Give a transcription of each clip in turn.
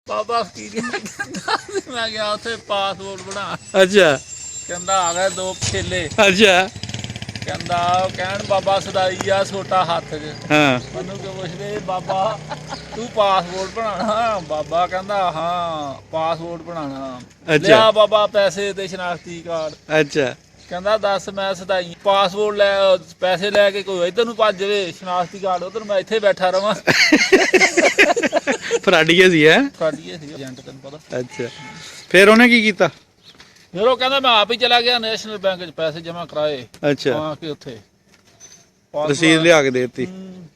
ਬਾਬਾ ਕੀ ਮੈਂ ਗਿਆ ਉੱਥੇ ਪਾਸਪੋਰਟ ਬਣਾ। ਅੱਛਾ ਕਹਿੰਦਾ ਆ ਗਏ 2 ਛੇਲੇ। ਅੱਛਾ ਕਹਿੰਦਾ ਕਹਿਣ ਬਾਬਾ ਸਦਾਈ ਆ ਛੋਟਾ ਹੱਥ 'ਚ। ਹਾਂ ਮੈਨੂੰ ਕਿ ਪੁੱਛਦੇ ਬਾਬਾ ਤੂੰ ਪਾਸਪੋਰਟ ਬਣਾਉਣਾ? ਬਾਬਾ ਕਹਿੰਦਾ ਹਾਂ ਪਾਸਪੋਰਟ ਬਣਾਉਣਾ। ਅੱਛਾ। ਲਿਆ ਬਾਬਾ ਪੈਸੇ ਤੇ ਸ਼ਨਾਖਤੀ ਕਾਰਡ। ਅੱਛਾ ਕਹਿੰਦਾ ਦੱਸ ਮੈਂ ਸਦਾਈ ਪਾਸਪੋਰਟ ਲੈ ਪੈਸੇ ਲੈ ਕੇ ਕੋਈ ਇੱਧਰ ਨੂੰ ਭੱਜ ਜਾਵੇ ਸ਼ਨਾਖਤੀ ਕਾਰਡ ਉੱਧਰ ਮੈਂ ਇੱਥੇ ਬੈਠਾ ਰਵਾਂ। ਫਰਾਡੀਏ ਸੀ ਹੈ ਫਰਾਡੀਏ ਸੀ ਏਜੰਟ ਤੈਨੂੰ ਪਤਾ। ਅੱਛਾ ਫਿਰ ਉਹਨੇ ਕੀ ਕੀਤਾ? ਫਿਰ ਉਹ ਕਹਿੰਦਾ ਮੈਂ ਆਪ ਹੀ ਚਲਾ ਗਿਆ ਨੈਸ਼ਨਲ ਬੈਂਕ 'ਚ ਪੈਸੇ ਜਮ੍ਹਾਂ ਕਰਾਏ। ਅੱਛਾ ਆ ਕੇ ਉੱਥੇ ਰਸੀਦ ਲਿਆ ਕੇ ਦੇ ਦਿੱਤੀ।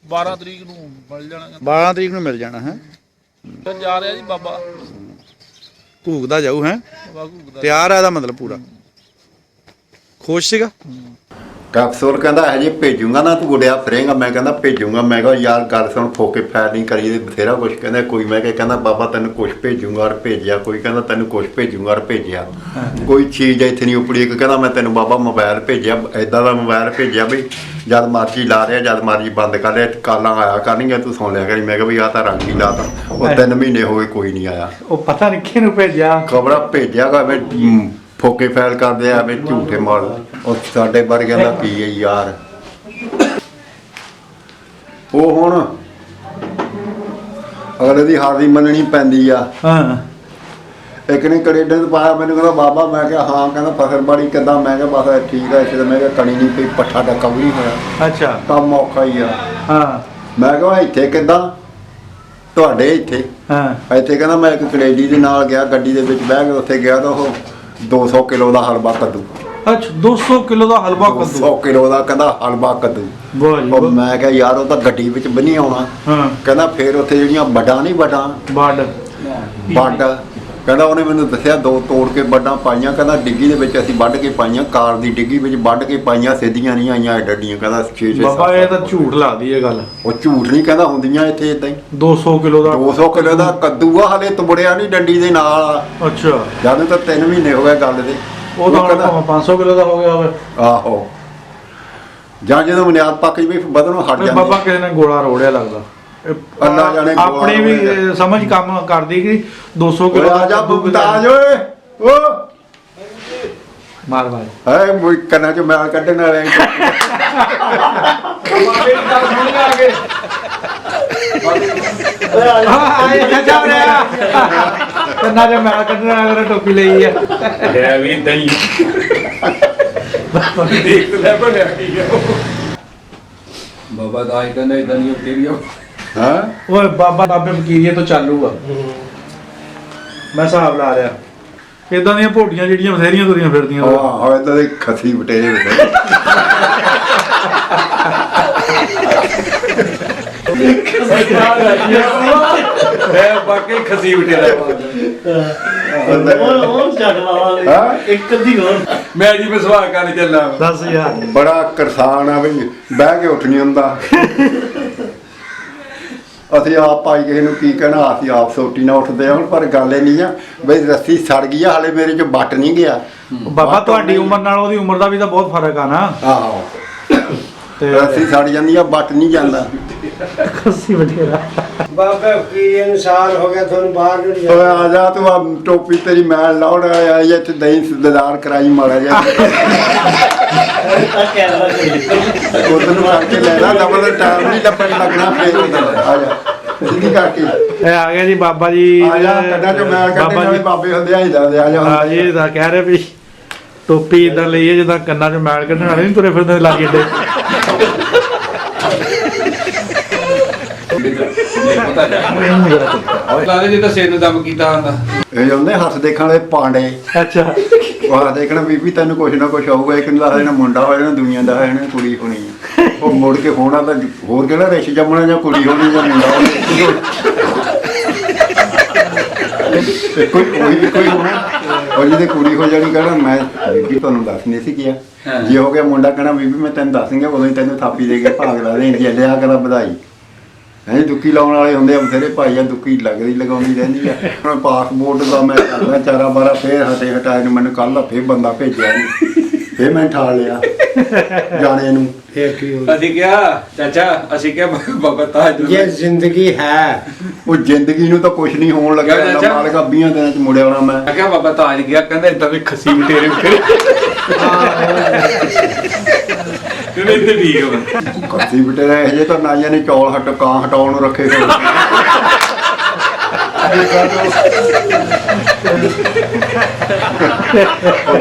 12 ਤਰੀਕ ਨੂੰ ਮਿਲ ਜਾਣਾ। 12 ਤਰੀਕ ਨੂੰ ਮਿਲ ਜਾਣਾ ਹੈ। ਫਿਰ ਜਾ ਰਿਹਾ ਜੀ ਬਾਬਾ ਘੂਕਦਾ ਜਾਊ ਹੈ। ਬਾਬਾ ਘੁੱਗਦਾ। ਤਿਆਰ ਆ ਇਹਦਾ ਮਤਲਬ ਪੂਰਾ ਖੁਸ਼ ਸੀਗਾ। ਕੈਪਸੂਲ ਕਹਿੰਦਾ ਹਜੇ ਭੇਜੂਗਾ ਨਾ ਤੂੰ ਗੁੜਿਆ ਫਿਰੇਗਾ। ਮੈਂ ਕਹਿੰਦਾ ਭੇਜੂਗਾ। ਮੈਂ ਕਿਹਾ ਯਾਰ ਗੱਲ ਸੁਣ ਫੋਕੇ ਫੈਰ ਨਹੀਂ ਕਰੀ ਦੇ ਬਥੇਰਾ ਕੁਛ ਕਹਿੰਦਾ ਕੋਈ। ਮੈਂ ਕਿਹਾ ਕਹਿੰਦਾ ਬਾਬਾ ਤੈਨੂੰ ਕੁਛ ਭੇਜੂਗਾ ਔਰ ਭੇਜਿਆ। ਕੋਈ ਕਹਿੰਦਾ ਤੈਨੂੰ ਕੁਛ ਭੇਜੂਗਾ ਔਰ ਭੇਜਿਆ। ਕੋਈ ਚੀਜ਼ ਇੱਥੇ ਨਹੀਂ ਉਪੜੀ। ਇੱਕ ਕਹਿੰਦਾ ਮੈਂ ਤੈਨੂੰ ਬਾਬਾ ਮੋਬਾਈਲ ਭੇਜਿਆ ਇੱਦਾਂ ਦਾ ਮੋਬਾਈਲ ਭੇਜਿਆ ਵੀ ਜਦ ਮਰਜ਼ੀ ਲਾ ਰਿਹਾ ਜਦ ਮਰਜ਼ੀ ਬੰਦ ਕਰ ਰਿਹਾ ਕਾਲਾਂ ਆਇਆ ਕਰਨਗੀਆਂ ਤੂੰ ਸੁਣ ਲਿਆ ਕਰੀ। ਮੈਂ ਕਿਹਾ ਵੀ ਆਹ ਤਾਂ ਰੰਗ ਹੀ ਲਾਤਾ। ਉਹ 3 ਮਹੀਨੇ ਹੋ ਗਏ ਕੋਈ ਨਹੀਂ ਆਇਆ। ਉਹ ਪਤਾ ਨਹੀਂ ਕਿਹਨੂੰ ਭੇਜਿਆ ਖਬਰਾਂ ਭੇਜਿਆ ਗਾ ਫੋਕੇ ਫੈਲ ਕਰਦੇ ਆ ਵੀ ਝੂਠੇ ਮਾਲ। ਉਹ ਸਾਡੇ ਵਰਗਿਆਂ ਦਾ ਕੀ ਹੈ ਯਾਰ। ਉਹ ਹੁਣ ਅਗਲੇ ਦੀ ਹਾਜ਼ਰੀ ਮੰਨਣੀ ਪੈਂਦੀ ਆ। ਹਾਂ ਇੱਕ ਨੇ ਕੈਨੇਡਾ ਤੋਂ ਪਾਇਆ ਮੈਨੂੰ ਕਹਿੰਦਾ ਬਾਬਾ। ਮੈਂ ਕਿਹਾ ਹਾਂ। ਕਹਿੰਦਾ ਫਸਲਬਾੜੀ ਕਿੱਦਾਂ? ਮੈਂ ਕਿਹਾ ਬਸ ਠੀਕ ਆ ਇੱਥੇ ਤਾਂ। ਮੈਂ ਕਿਹਾ ਕਣੀ ਨਹੀਂ ਪਈ ਪੱਠਾ ਡੱਕਾ ਵੀ ਨਹੀਂ ਹੋਇਆ। ਅੱਛਾ ਕੰਮ ਔਖਾ ਹੀ ਆ। ਹਾਂ ਮੈਂ ਕਿਹਾ ਇੱਥੇ ਕਿੱਦਾਂ? ਤੁਹਾਡੇ ਇੱਥੇ ਹਾਂ ਇੱਥੇ ਕਹਿੰਦਾ ਮੈਂ ਇੱਕ ਕੈਨੇਡੀ ਦੇ ਨਾਲ ਗਿਆ ਗੱਡੀ ਦੇ ਵਿੱਚ ਬਹਿ ਕੇ ਉੱਥੇ ਗਿਆ ਤਾਂ ਉਹ 200 ਕਿਲੋ ਦਾ ਹਲਵਾ ਕੱਦੂ। ਅੱਛਾ 200 ਕਿਲੋ ਦਾ ਹਲਵਾ 200 ਕਿਲੋ ਦਾ ਕਹਿੰਦਾ ਹਲਵਾ ਕੱਦੂ। ਵਾਹ ਜੀ ਉਹ ਮੈਂ ਕਿਹਾ ਯਾਰ ਉਹ ਤਾਂ ਗੱਡੀ ਵਿੱਚ ਵੀ ਨਹੀਂ ਆਉਣਾ। ਹਾਂ ਕਹਿੰਦਾ ਫੇਰ ਉੱਥੇ ਜਿਹੜੀਆਂ ਵੱਡਾਂ ਨਹੀਂ ਵੱਡਾਂ ਵੱਡ ਕਹਿੰਦਾ ਉਹਨੇ ਮੈਨੂੰ ਦੱਸਿਆ 2 ਤੋੜ ਕੇ ਵੱਡਾਂ ਪਾਈਆਂ। ਕਹਿੰਦਾ ਡਿੱਗੀ ਦੇ ਵਿੱਚ ਅਸੀਂ ਵੱਢ ਕੇ ਪਾਈਆਂ। ਕਾਰ ਦੀ ਡਿੱਗੀ ਵਿੱਚ ਵੱਢ ਕੇ ਪਾਈਆਂ। ਸਿੱਧੀਆਂ ਨਹੀਂ ਆਈਆਂ ਡੱਡੀਆਂ। ਕਹਿੰਦਾ 6 ਬਾਬਾ ਇਹ ਤਾਂ ਝੂਠ ਲੱਗਦੀ ਹੈ ਗੱਲ। ਉਹ ਝੂਠ ਨਹੀਂ ਕਹਿੰਦਾ ਹੁੰਦੀਆਂ ਇੱਥੇ ਇਦਾਂ ਹੀ। 200 ਕਿਲੋ ਦਾ 200 ਕਿਲੋ ਦਾ ਕੱਦੂ ਆ ਹਲੇ ਤੁਬੜਿਆ ਨਹੀਂ ਡੰਡੀ ਦੇ ਨਾਲ। ਅੱਛਾ ਜਦ ਤਾਂ 3 ਮਹੀਨੇ ਹੋ ਗਏ ਗੱਲ ਦੇ। ਉਹ ਤਾਂ ਹੁਣ 500 ਕਿਲੋ ਦਾ ਹੋ ਗਿਆ ਹੋਵੇ। ਆਹੋ ਜਾਂ ਜਦੋਂ ਬੁਨਿਆਦ ਪੱਕ ਜਵੇ ਵਧਣੋਂ ਹਟ ਜਾਂਦੀ। ਬਾਬਾ ਕਿਸੇ ਨੇ ਗੋਲਾ ਰੋੜਿਆ ਲੱਗਦਾ। ਅੱਲਾ ਜਾਣੇ ਗੋਲਾ ਆਪਣੀ ਵੀ ਸਮਝ ਕੰਮ ਕਰਦੀ ਕਿ 200 ਕਿਲੋ ਆ ਜਾ ਬੁਗਤਾਜ ਓਏ ਓ ਮਾਰ ਮਾਰ ਹੈ ਮੋਈ ਕੰਨਾਂ ਚੋਂ ਮੈਲ ਕੱਢਣ ਵਾਲੇ। ਆਏ ਚਾਚਾ ਰਿਹਾ ਕੰਨਾਂ ਚ ਮੈਲ ਕੱਢਣ ਵਾਲਾ ਟੋਪੀ ਲਈ ਆ। ਲੈ ਵੀ ਦਹੀਂ ਦੇਖ ਲੈ ਬਣਿਆ ਕੀ ਹੈ। ਬਾਬਾ ਦਾ ਆਈ ਕਹਿੰਦਾ ਇਦਾਂ ਨਹੀਂ ਤੇਰੀ ਹਾਂ ਓਏ ਬਾਬਾ ਬਾਬੇ ਫਕੀਰੀਏ ਤੋਂ ਚਾਲੂ ਆ। ਮੈਂ ਹਿਸਾਬ ਲਾ ਰਿਹਾ ਇਦਾਂ ਦੀਆਂ ਭੋਟੀਆਂ ਜਿਹੜੀਆਂ ਬਥੇਰੀਆਂ ਤੁਰੀਆਂ ਫਿਰਦੀਆਂ। ਆਹੋ ਇਦਾਂ ਦੇ ਖਸੀ ਬਟੇਰੇ ਬਟੇਰੇ। ਮੈਂ ਬਾਕੀ ਖਸੀ ਬਟੇਰਾ ਇੱਕ ਅੱਧੀ ਹੋਰ ਮੈਂ ਜੀ ਵਿਸ਼ਵਾਸ ਕਰਨ ਚੱਲਾ। ਦੱਸ ਯਾਰ ਬੜਾ ਕਿਰਸਾਨ ਆ ਬਈ ਬਹਿ ਕੇ ਉੱਠ ਨਹੀਂ ਹੁੰਦਾ। ਅਸੀਂ ਆਪ ਭਾਈ ਕਿਸੇ ਨੂੰ ਕੀ ਕਹਿਣਾ। ਅਸੀਂ ਆਪ ਸੋਟੀ ਨਾਲ ਉੱਠਦੇ ਹਾਂ। ਪਰ ਗੱਲ ਇਹ ਨਹੀਂ ਆ ਬਈ ਰੱਸੀ ਸੜ ਗਈ ਆ ਹਲੇ ਮੇਰੇ ਚ ਵੱਟ ਨਹੀਂ ਗਿਆ। ਬਾਬਾ ਤੁਹਾਡੀ ਉਮਰ ਨਾਲ ਉਹਦੀ ਉਮਰ ਦਾ ਵੀ ਤਾਂ ਬਹੁਤ ਫਰਕ ਆ ਨਾ। ਆਹੋ ਤੇ ਰੱਸੀ ਸੜ ਜਾਂਦੀ ਆ ਵੱਟ ਨਹੀਂ ਜਾਂਦਾ। ਖੱਸੀ ਬਟੇਰਾ ਬਾਬਾ ਕੀ ਇਨਸਾਨ ਹੋ ਗਿਆ ਤੁਹਾਨੂੰ ਬਾਹਰ ਨਹੀਂ ਓਏ ਆ ਜਾ ਤੂੰ ਆ ਟੋਪੀ ਤੇਰੀ ਮੈਲ ਲਾਉਣ ਆਇਆ ਇੱਥੇ ਦਹੀਂ ਸਦਾਰ ਕਰਾਈ ਮਾੜਾ ਜਿਹਾ। ਉਧਰ ਨੂੰ ਕਰਕੇ ਲੈ ਲਾ ਡਬਲ ਟਾਈਮ ਨਹੀਂ ਲੱਗਣਾ ਫੇਰ ਆ ਜਾ ਸਿੱਧੀ ਕਰਕੇ ਇਹ ਆ ਗਿਆ ਜੀ ਬਾਬਾ ਜੀ। ਆ ਜਾ ਕੱਢਾਂ ਚੋਂ ਮੈਲ ਕੱਢੇ ਬਾਬਾ ਨਾਲੇ ਜੀ ਬਾਬੇ ਹੁੰਦੇ ਆ ਜਾ ਜਾ ਹਾਂ ਜੀ ਦਾ ਕਹਿ ਰਹੇ ਵੀ ਟੋਪੀ ਇਦਾਂ ਲਈ ਹੈ ਜਿੱਦਾਂ ਕੰਨਾਂ 'ਚ ਮੈਲ ਕੱਢਣ ਵਾਲੇ ਨਹੀਂ ਤੁਰੇ ਫਿਰਦੇ ਲਾਗੇ ਏਡੇ। ਲਾਲੇ ਜੇ ਤਾਂ ਸਿਰ ਨੂੰ ਦਮ ਕੀਤਾ ਹੁੰਦਾ। ਇਹ ਹੁੰਦੇ ਹੱਥ ਦੇਖਣ ਵਾਲੇ ਪਾਂਡੇ। ਅੱਛਾ ਵਾਹ ਦੇਖਣਾ ਬੀਬੀ ਤੈਨੂੰ ਕੁਛ ਨਾ ਕੁਛ ਹੋਊਗਾ। ਇੱਕ ਨੂੰ ਦੱਸ ਦੇਣਾ ਮੁੰਡਾ ਹੋ ਜਾਣਾ ਦੁਨੀਆ ਦਾ ਹੈ ਨਾ ਕੁੜੀ ਹੋਣੀ ਆ। ਉਹ ਮੁੜ ਕੇ ਹੋਣਾ ਤਾਂ ਹੋਰ ਕਿਹੜਾ ਰਿਸ਼ ਜੰਮਣਾ ਜਾਂ ਕੁੜੀ ਹੋਣੀ ਜਾਂ ਮੁੰਡਾ ਹੋਣਾ। ਕੋਈ ਹੋਣਾ ਉਹ ਜਿਹਦੇ ਕੁੜੀ ਹੋ ਜਾਣੀ ਕਹਿਣਾ ਮੈਂ ਬੀਬੀ ਤੁਹਾਨੂੰ ਦੱਸ ਨਹੀਂ ਸੀ ਕਿਹਾ। ਜੇ ਹੋ ਗਿਆ ਮੁੰਡਾ ਕਹਿਣਾ ਬੀਬੀ ਮੈਂ ਤੈਨੂੰ ਦੱਸਾਂਗਾ ਉਦੋਂ ਹੀ ਤੈਨੂੰ ਥਾਪੀ ਦੇ ਕੇ ਭਾਗ ਲਾ ਦੇ ਜੀ ਲਿਆ ਕਰਾ ਵਧਾਈ। ਹੈ ਦੁੱਕੀ ਲਾਉਣ ਵਾਲੇ ਹੁੰਦੇ ਆ ਬਥੇਰੇ ਭਾਈ ਆ। ਦੁੱਕੀ ਲੱਗਦੀ ਲਗਾਉਂਦੀ ਰਹਿੰਦੀ ਆ। ਹੁਣ ਪਾਸਪੋਰਟ ਦਾ ਮੈਂ ਕਰਦਾ 4-12 ਫੇਰ ਹਟਾਏ ਨੂੰ ਮੈਨੂੰ ਕੱਲ ਫੇਰ ਬੰਦਾ ਭੇਜਿਆ ਨਹੀਂ ਫੇਰ ਮੈਂ ਠਾਲ ਲਿਆ। ਜਾਣੇ ਨੂੰ। ਫਿਰ ਕੀ ਹੋਊ? ਅਸੀਂ ਕਿਹਾ ਚਾਚਾ, ਅਸੀਂ ਕਿਹਾ ਬਾਬਾ ਤਾਜ ये जिंदगी है। ਉਹ ਜ਼ਿੰਦਗੀ ਨੂੰ ਤਾਂ ਕੁਝ ਨਹੀਂ ਹੋਣ ਲੱਗਿਆ। ਕਿਆ ਚਾਚਾ? ਮਾਲਕਾ 20 ਦਿਨਾਂ ਚ ਮੁੜਿਆ ਆਉਣਾ ਮੈਂ। ਮੈਂ ਕਿਹਾ ਬਾਬਾ ਤਾਜ ਗਿਆ, ਕਹਿੰਦਾ ਇਦਾਂ ਵੀ ਖੱਸੀ ਵੀ ਤੇਰੇ ਉੱਤੇ ਕਹਿੰਦੇ ਇੱਥੇ ਠੀਕ ਹੋ। ਕੱਸੀ ਬਿਟੇ ਰਹੇ ਜੇ ਤਾਂ ਨਾਈਆਂ ਨੇ ਚੌਲ ਕਾਂ ਹਟਾਉਣ ਨੂੰ ਰੱਖੇ ਹੋਏ।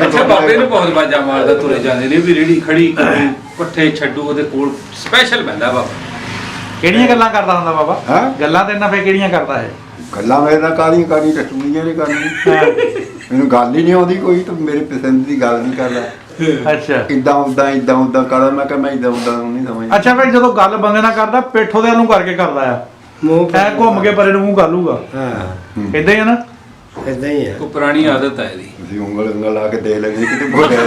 ਅੱਛਾ, ਬਾਬੇ ਨੂੰ ਬਹੁਤ ਬਾਜਾ ਮਾਰਦਾ ਤੁਰੇ ਜਾਂਦੇ ਨੇ ਵੀ ਰੇੜੀ ਖੜੀ ਕਰੂ, ਪੱਠੇ ਛੱਡੂ, ਉਹਦੇ ਕੋਲ ਸਪੈਸ਼ਲ ਬੰਦਾ ਬਾਬਾ। ਕਿਹੜੀਆਂ ਗੱਲਾਂ ਕਰਦਾ ਹੁੰਦਾ ਬਾਬਾ? ਹੈਂ? ਗੱਲਾਂ ਤੇ ਨਾ ਫੇ ਕਿਹੜੀਆਂ ਕਰਦਾ ਹੈ? ਗੱਲਾਂ ਮੇਰੇ ਨਾਲ ਕਾਹਦੀਆਂ ਕਰਨੀ, ਟੱਟੂਆਂ ਨਹੀਂ ਕਰਨੀ। ਮੈਨੂੰ ਗੱਲ ਹੀ ਨਹੀਂ ਆਉਂਦੀ ਕੋਈ, ਤਾਂ ਮੇਰੇ ਪਸੰਦ ਦੀ ਗੱਲ ਨਹੀਂ ਕਰਦਾ। ਅੱਛਾ ਇਦਾਂ ਉਦਾਂ ਕਰਦਾ। ਮੈਂ ਕਿਹਾ ਮੈਂ ਇਦਾਂ ਉਦਾਂ ਨਹੀਂ ਸਮਝਦਾ। ਅੱਛਾ ਭਾਈ, ਜਦੋਂ ਗੱਲ ਬੰਦੇ ਨਾਲ ਕਰਦਾ ਪੇਠੋ ਦੇ ਨੂੰ ਕਰਕੇ ਕਰਦਾ ਆ, मुंह ਐ ਘੁੰਮ ਕੇ ਪਰੇ ਨੂੰ ਮੂੰਹ ਗਾਲੂਗਾ, हाँ ਇਦਾਂ ਹੀ ਆ ਨਾ? ऐसा ही है। ਕੋਈ ਪੁਰਾਣੀ ਆਦਤ ਹੈ ਇਹਦੀ। ਤੁਸੀਂ ਉਂਗਲ ਲਾ ਕੇ ਦੇਖ ਲੈਣੀ ਕਿਤੇ ਬੋਲੇ।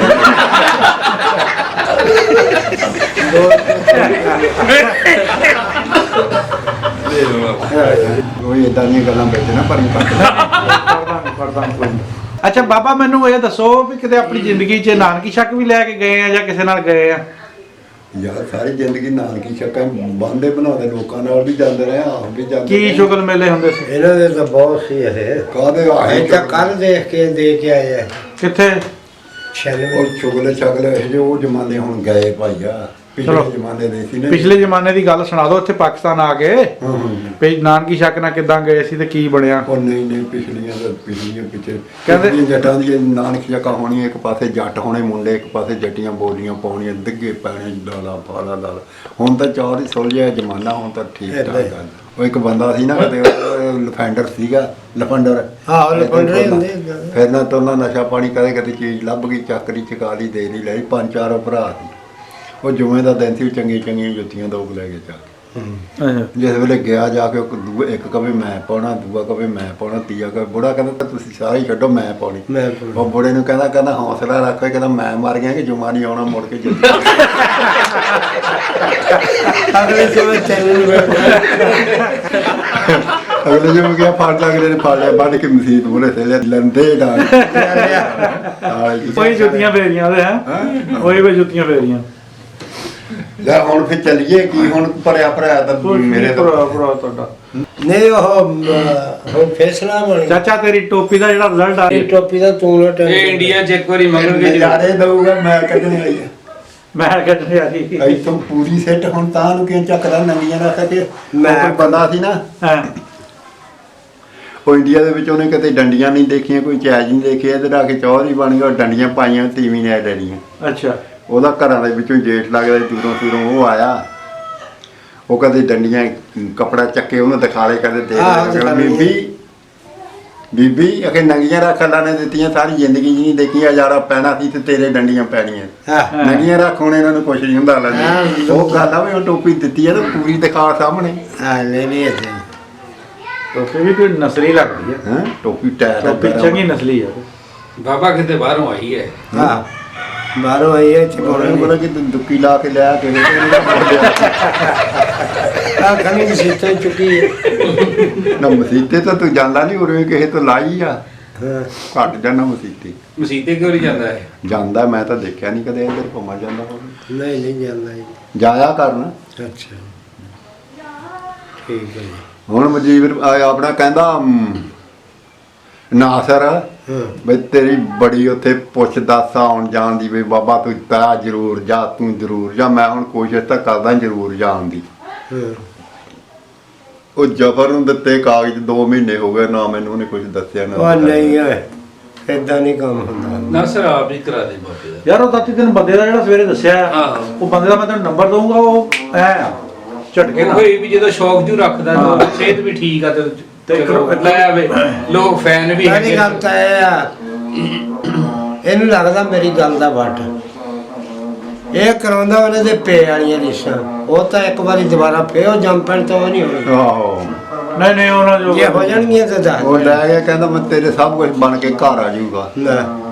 ਕੋਈ ਇਦਾਂ ਦੀਆਂ ਗੱਲਾਂ ਵਿੱਚ ਨਾ ਪਰ ਕਰਦਾ ਕੋਈ ਨੀ। ਅੱਛਾ ਬਾਬਾ, ਮੈਨੂੰ ਇਹ ਦੱਸੋ ਵੀ ਕਿਤੇ ਆਪਣੀ ਜ਼ਿੰਦਗੀ 'ਚ ਨਾਨਕੀ ਸ਼ੱਕ ਵੀ ਲੈ ਕੇ ਗਏ ਆ ਜਾਂ ਕਿਸੇ ਨਾਲ ਗਏ ਆ? ਯਾਰ ਸਾਰੀ ਜ਼ਿੰਦਗੀ ਨਾਨਕੀ ਸ਼ੱਕਾਂ ਬਾਂਦੇ ਬਣਾਉਂਦੇ ਲੋਕਾਂ ਨਾਲ ਵੀ ਜਾਂਦੇ ਰਹੇ, ਆਪ ਵੀ ਜਾਂਦੇ ਕੀ ਸ਼ੁਗਲ ਮੇਲੇ ਹੁੰਦੇ ਸੀ? इन्हों ने तो बहुत सी है। ਕਾਹਦੇ ਆਏ ऐसा कल देख के दे के आए हैं। ਕਿੱਥੇ? 96 ਉਹ ਚੁਗਲੇ ਇਹ ਜੋ ਉਹ ਜ਼ਮਾਨੇ ਹੁਣ ਗਏ ਭਾਈਆ। ਚਲੋ। ਪਿਛਲੇ ਜ਼ਮਾਨੇ ਦੇ ਸੀ ਨਾ। ਪਿਛਲੇ ਜ਼ਮਾਨੇ ਦੀ ਗੱਲ ਸੁਣਾ ਦਿਓ, ਇੱਥੇ ਪਾਕਿਸਤਾਨ ਆ ਕੇ ਹਾਂ, ਹਾਂ। ਵੀ ਨਾਨਕੀ ਸ਼ੱਕ ਨਾਲ ਕਿੱਦਾਂ ਗਏ ਸੀ ਤੇ ਕੀ ਬਣਿਆ? ਉਹ ਨਹੀਂ ਪਿਛਲੀਆਂ ਪਿੱਛੇ ਕਹਿੰਦੇ- ਕਹਿੰਦੇ ਜੱਟਾਂ ਦੀ ਨਾਨਕ ਜੱਕਾ ਹੋਣੀ, ਇੱਕ ਪਾਸੇ ਜੱਟ ਹੋਣੇ ਮੁੰਡੇ, ਇੱਕ ਪਾਸੇ ਜੱਟੀਆਂ ਬੋਲੀਆਂ ਪਾਉਣੀਆਂ, ਦਿੱਗੇ ਪੈਣੇ ਲਾਲਾ ਪਾਲਾ ਲਾਲਾ। ਹੁਣ ਤਾਂ ਚੌਰ ਹੀ ਸੁਲਝਿਆ ਜ਼ਮਾਨਾ, ਹੁਣ ਤਾਂ ਠੀਕ ਠਾਕ ਗੱਲ। ਉਹ ਇੱਕ ਬੰਦਾ ਸੀ ਨਾ ਕਿਤੇ, ਲਫੈਂਡਰ ਸੀਗਾ, ਲਫੰਡਰ। हाँ लपंडरे होंदे इदां दे। ਫਿਰ ਨਾ ਤਾਂ ਉਹਨਾਂ ਨਸ਼ਾ ਪਾਣੀ ਕਦੇ ਚੀਜ਼ ਲੱਭ ਗਈ, ਚੱਕਰੀ ਚਕਾ ਲਈ, ਦੇ ਲਈ ਲਈ। 5-4 ਭਰਾ ਸੀ। ਉਹ ਜੁਮੇ ਦਾ ਦਿਨ ਸੀ, ਚੰਗੀਆਂ ਜੁੱਤੀਆਂ ਦੋ ਲੈ ਕੇ ਜਾ ਕੇ। ਅੱਛਾ ਜਿਸ ਵੇਲੇ ਗਿਆ ਜਾ ਕੇ ਇੱਕ ਕਵੇ ਮੈਂ ਪਾਉਣਾ, ਦੂਆ ਕਵੇ ਮੈਂ ਪਾਉਣਾ, ਤੀਆ ਕਵੇ। ਬੁੜਾ ਕਹਿੰਦਾ ਤੁਸੀਂ ਸਾਰੇ ਹੀ ਛੱਡੋ, ਮੈਂ ਪਾਉਣੀ। मैं बोल- ਉਹ ਬੁੜੇ ਨੂੰ ਕਹਿੰਦਾ ਹੌਸਲਾ ਰੱਖ, ਕਹਿੰਦਾ ਮੈਂ ਮਰ ਗਿਆ ਕਿ ਜੁਮਾ ਨਹੀਂ ਆਉਣਾ ਮੁੜ ਕੇ ਜਲਦੀ। अगले सुबह चैनल ਅਗਲੇ ਜਿਵੇਂ ਗਿਆ ਫੜ ਅਗਲੇ ਨੇ ਫੜ ਲਿਆ, ਵੱਢ ਕੇ ਮਸੀਤ ਮੂਹਰੇ ਸੇ ਲੰਦੇ ਡਾਲ। ਉਹੀ ਜੁੱਤੀਆਂ ਫੇਰੀਆਂ ਉਹਦੇ ਹੈ, ਉਹੀ ਵੀ ਜੁੱਤੀਆਂ ਫੇਰੀਆਂ। ਲੈ ਹੁਣ ਫਿਰ ਚੱਲੀਏ, ਕੀ ਹੁਣ ਭਰਿਆ ਤਾਂ ਮੇਰੇ ਤੋਂ ਭਰਾ ਤੁਹਾਡਾ नहीं वो फैसला बन गया। ਚਾਚਾ, ਤੇਰੀ ਟੋਪੀ ਦਾ ਜਿਹੜਾ ਰਿਜ਼ਲਟ ਆ ये टोपी का तू ना ਇਹ ਇੰਡੀਆ 'ਚ ਇੱਕ ਵਾਰੀ ਮੰਗਣਗੇ ਜੀ। ਨਜ਼ਾਰੇ ਦਊਗਾ, ਮੈਂ ਕੱਢਣੇ ਆਈ ਮੈਂ ਕੱਢਣੇ ਆ ਜੀ। ਇੱਥੋਂ ਪੂਰੀ ਸੈੱਟ। ਹੁਣ ਤਾਂ ਨੂੰ ਕਿਉਂ ਚੱਕਦਾ ਨਵੀਆਂ ਨਾ ਸਕੇ। ਮੈਂ- ਕੋਈ ਬੰਦਾ ਸੀ ਨਾ, ਹਾਂ ਉਹ ਇੰਡੀਆ ਦੇ ਵਿੱਚ, ਉਹਨੇ ਕਿਤੇ ਡੰਡੀਆਂ ਨਹੀਂ ਦੇਖੀਆਂ, ਕੋਈ ਚੈਜ ਨਹੀਂ ਦੇਖੀ, ਇਹਦੇ ਆ ਕੇ ਚੌਧਰੀ ਬਣ ਗਿਆ। ਉਹ ਡੰਡੀਆਂ ਪਾਈਆਂ, ਤੀਵੀਂ ਨੇ ਡੈਡੀਆਂ। ਅੱਛਾ ਉਹਦਾ ਘਰਾਂ ਦੇ ਵਿੱਚੋਂ ਜੇਠ ਲੱਗਦਾ ਸੀ, ਦੂਰੋਂ ਉਹ ਆਇਆ। ਉਹ ਕਦੇ ਡੰਡੀਆਂ ਕੱਪੜਾ ਚੱਕੇ ਉਹਨੂੰ ਦਿਖਾਲੇ, ਕਦੇ ਦਿਖਾ ਲਏ। ਬੀਬੀ ਅਖੇ ਨੰਗੀਆਂ ਰੱਖ ਅੱਲਾ ਨੇ ਦਿੱਤੀਆਂ, ਸਾਰੀ ਜ਼ਿੰਦਗੀ ਜੀ ਨਹੀਂ ਦੇਖੀਆਂ। ਹਜ਼ਾਰਾਂ ਪੈਣਾ ਸੀ ਤੇ ਤੇਰੇ ਡੰਡੀਆਂ ਪੈਣੀਆਂ। हाँ ਨੰਗੀਆਂ ਰੱਖ, ਹੁਣ ਇਹਨਾਂ ਨੂੰ ਕੁਛ ਨਹੀਂ ਹੁੰਦਾ ਅੱਲਾ ਹਾਂ, ਨੇ। ਉਹ ਗੱਲ ਆ ਵੀ ਉਹ ਟੋਪੀ ਦਿੱਤੀ ਆ ਤਾਂ ਪੂਰੀ ਦਿਖਾ ਸਾਹਮਣੇ। हाँ नहीं ऐसे ਟੋਪੀ ਵੀ ਕੋਈ ਨਸਲੀ ਲੱਗਦੀ ਹੈ, ਹੈਂ ਟੋਪੀ ਟਾਇਰ ਟੋਪੀ ਚੰਗੀ ਨਸਲੀ ਹੈ। ਬਾਬਾ ਕਿਤੇ ਬਾਹਰੋਂ ਆਈ ਹੈ। हाँ बाहरों आई है चिपौड़े ਬੋਲਾ ਕਿ ਦੁੱਕੀ ਲਾ ਕੇ ਲਿਆ ਕੇ हाँ खनी सीटें चुकी है। ਨਾ ਮਸੀਤੇ ਤਾਂ ਤੂੰ ਜਾਂਦਾ ਨਹੀਂ, ਉਰੇ ਕਿਸੇ ਤੋਂ ਲਾਈ ਆ। हाँ ਘੱਟ ਜਾਣਾ ਮਸੀਤੇ ਮਸੀਤੇ ਕਿਉਂ ਨਹੀਂ ਜਾਂਦਾ ਹੈ? ਜਾਂਦਾ। ਮੈਂ ਤਾਂ ਦੇਖਿਆ ਨਹੀਂ ਕਦੇ ਇੱਧਰ ਘੁੰਮਾ ਜਾਂਦਾ ਹੋਵੇ। नहीं नहीं जाना है। ਜਾਇਆ ਕਰਨਾ। अच्छा ठीक है जी। ਹੁਣ ਮਜੀਬਰ ਆਪਣਾ ਕਹਿੰਦਾ ਨਾਸਰ हाँ ਬਈ ਤੇਰੀ ਬੜੀ ਉੱਥੇ ਪੁੱਛ ਦੱਸ ਆਉਣ ਜਾਣ ਦੀ, ਵੀ ਬਾਬਾ ਤੂੰ ਤਾਂ ਜ਼ਰੂਰ ਜਾ, ਤੂੰ ਜ਼ਰੂਰ ਜਾ। ਮੈਂ ਹੁਣ ਕੋਸ਼ਿਸ਼ ਤਾਂ ਕਰਦਾ ਜ਼ਰੂਰ ਜਾਣ ਦੀ। हाँ ਉਹ ਜਫਰ ਨੂੰ ਦਿੱਤੇ ਕਾਗਜ਼ 2 ਮਹੀਨੇ ਹੋ ਗਏ ਨਾ, ਮੈਨੂੰ ਉਹਨੇ ਕੁਝ ਦੱਸਿਆ ਨਾ। वो नहीं है इतना नहीं काम होता। ਨਸਰ ਆਪ ਹੀ ਕਰਾ ਦੇ ਬਾਬੇ ਦਾ। ਯਾਰ ਉਹ ਦਾਤੀ ਤੈਨੂੰ ਬੰਦੇ ਦਾ ਜਿਹੜਾ ਸਵੇਰੇ ਦੱਸਿਆ, ਆਹੋ। ਉਹ ਬੰਦੇ ਦਾ ਮੈਂ ਤੈਨੂੰ ਨੰਬਰ ਦਊਂਗਾ। ਉਹ ਐ ਆ ਝਟਕੇ ਉਹ ਨਾਲ। ਕੋਈ ਵੀ ਜਦੋਂ ਸ਼ੌਕ ਜੂ ਰੱਖਦਾ ਤਾਂ ਸਿਹਤ ਵੀ ਠੀਕ ਆ ਤੇ ਚਲੋ ਲੈ ਆਵੇ। ਲੋਕ ਫੈਨ ਵੀ मेरी गल तो ਇਹਨੂੰ ਲੱਗਦਾ ਮੇਰੀ ਗੱਲ ਦਾ ਵੱਟ ਇਹ ਕਰਾਉਂਦਾ ਉਹਨੇ ਦੇ ਪੇ ਵਾਲੀਆਂ ਰੀਸਾਂ। ਉਹ ਤਾਂ ਇੱਕ ਵਾਰੀ ਦੁਬਾਰਾ ਫੇਰ ਉਹ ਜੰਮ ਪੈਣ ਤੋਂ ਨਹੀਂ ਹੋਣੀ। ਆਹੋ ਨਹੀਂ ਉਹਨਾਂ ਜੋ ਜੇ ਹੋ ਜਾਣਗੀਆਂ ਤਾਂ ਦੱਸ ਉਹ ਲੈ ਗਿਆ, ਕਹਿੰਦਾ ਮੈਂ ਤੇਰੇ ਸਭ ਕੁਝ ਬਣ ਕੇ ਘਰ ਆ ਜਾਊਗਾ। ਲੈ